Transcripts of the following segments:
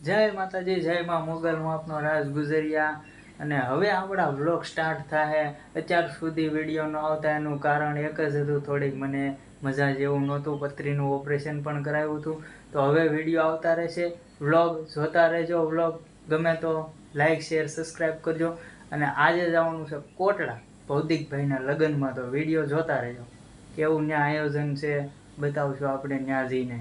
જય માતાજી, જય માં મોગલમાં આપનો રાજ ગુજરિયા. અને હવે આપણા વ્લોગ સ્ટાર્ટ થાય. અત્યાર સુધી વિડીયો ન આવતા એનું કારણ એક જ હતું, થોડીક મને મજા જેવું નહોતું, પથરીનું ઓપરેશન પણ કરાવ્યું હતું. તો હવે વિડીયો આવતા રહેશે, વ્લોગ જોતા રહેજો. વ્લોગ ગમે તો લાઈક શેર સબસ્ક્રાઈબ કરજો. અને આજે જવાનું છે કોટડા ભૌતિકભાઈના લગ્નમાં, તો વિડીયો જોતા રહેજો. કેવું ત્યાં આયોજન છે બતાવશું આપણે ત્યાં જઈને,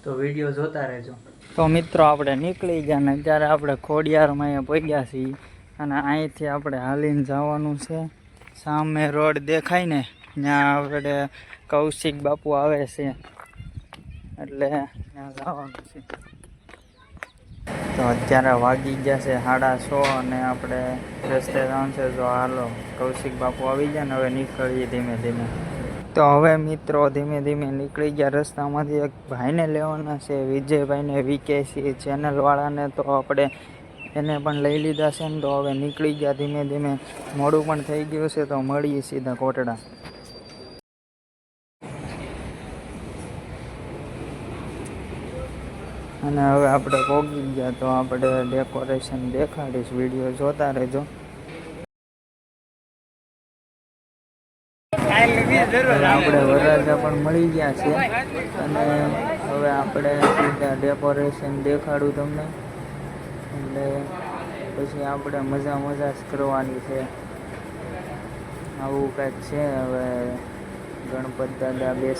તો વિડીયો જોતા રહેજો. તો મિત્રો આપણે નીકળી ગયા ને ત્યારે આપણે ખોડિયારમાં અહીંયા પહોંચ્યા છીએ. અને અહીંથી આપણે હાલીને જવાનું છે. સામે રોડ દેખાય ને ત્યાં આપણે કૌશિક બાપુ આવે છે, એટલે ત્યાં જવાનું છે. તો અત્યારે વાગી ગયા છે 6:30 અને આપણે રસ્તે જવાનું છે. જો હાલો કૌશિક બાપુ આવી ગયા ને હવે નીકળીએ ધીમે ધીમે. તો હવે મિત્રો ધીમે ધીમે નીકળી ગયા. રસ્તામાંથી એક ભાઈને લેવાના છે, વિજયભાઈને, VKC ચેનલવાળાને. તો આપણે એને પણ લઈ લીધા છે ને. તો હવે નીકળી ગયા ધીમે ધીમે. મોડું પણ થઈ ગયું છે, તો મળીએ સીધા કોટડા. અને હવે આપણે પહોંચી ગયા, તો આપણે ડેકોરેશન દેખાડીશ, વિડીયો જોતા રહેજો. આપણે વરરાજા પણ મળી ગયા છે અને હવે આપણે સીધા ડેકોરેશન દેખાડું તમને. એટલે પછી આપણે મજા જ કરવાની છે. આવું કંઈક છે. હવે ગણપત દાદા બેસ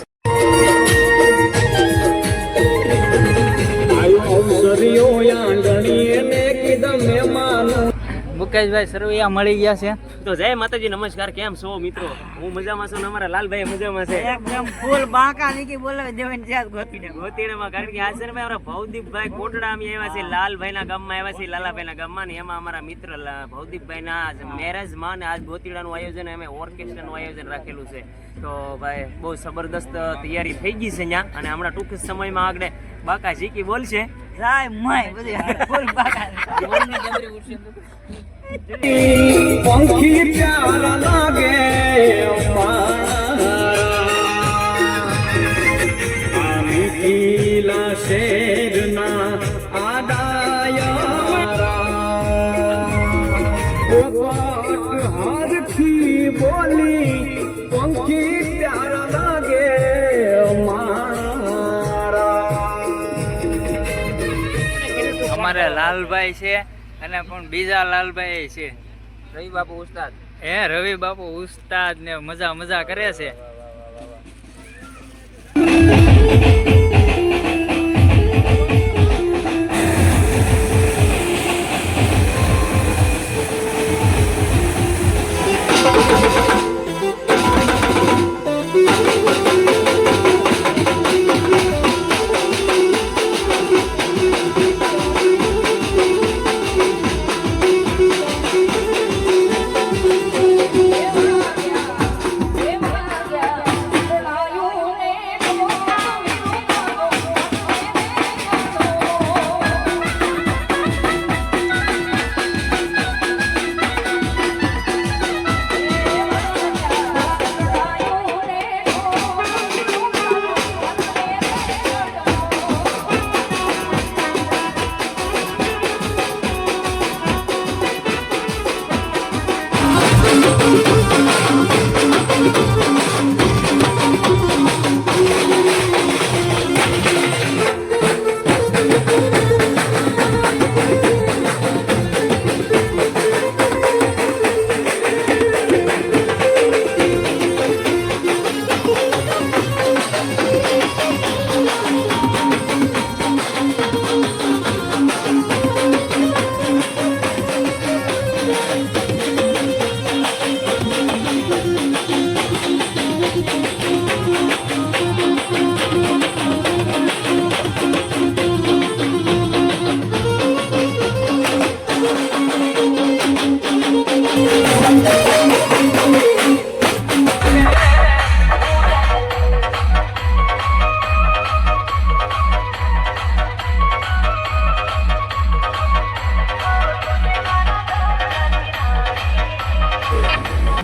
મુકેશભાઈ સરવૈયા મળી ગયા છે. તો જય માતાજી, નમસ્કાર. કેમ છો મિત્રો? હું મજામાં છું. અમારા લાલભાઈ મજામાં છે. એકદમ ફૂલ બાંકા નીકી બોલાવે દેવાની છે ગોતીડામાં. કારણ કે આ સર અમારા ભવદીપભાઈ કોટડા અમે આવ્યા છે, લાલભાઈના ગામમાં આવ્યા છે, લાલાભાઈના ગામમાં. ને એમાં અમારા મિત્ર ભવદીપભાઈના મેરેજમાં ને આજ ગોતીડાનું આયોજન, અમે ઓર્કેસ્ટ્રાનું આયોજન રાખેલું છે. તો ભાઈ બહુ જબરદસ્ત તૈયારી થઈ ગઈ છે અહીંયા. અને હમણાં ટૂંક સમયમાં આગળ બાકા ઝીકી બોલશે. પંખી પ્યારા લાગે મીઠીલા શેરના આડાયા બોલી પંખી પ્યારા લાગે અમારે લાલભાઈ છે અને પણ બીજા લાલભાઈ છે, રવિ બાપુ ઉસ્તાદ. રવિ બાપુ ઉસ્તાદ ને મજા કરે છે.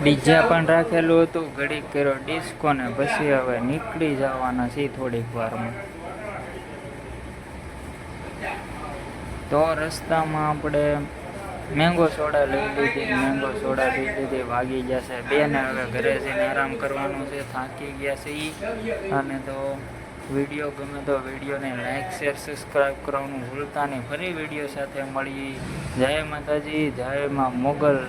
ડીજે પણ રાખેલું હતું, ઘડીક કર્યો ડિસ્કો ને પછી હવે નીકળી જવાના છે થોડીક વારમાં. તો રસ્તામાં આપણે મેંગો સોડા લઈ લીધી ભાગી ગયા છે બેને. હવે ઘરે જઈને આરામ કરવાનો છે, થાકી ગયા છે ઈ. અને તો વિડીયો ગમે તો વિડીયોને લાઈક શેર સબસ્ક્રાઈબ કરવાનું ભૂલતા નહીં. ફરી વિડીયો સાથે મળીએ. જય માતાજી, જય માં મોગલ.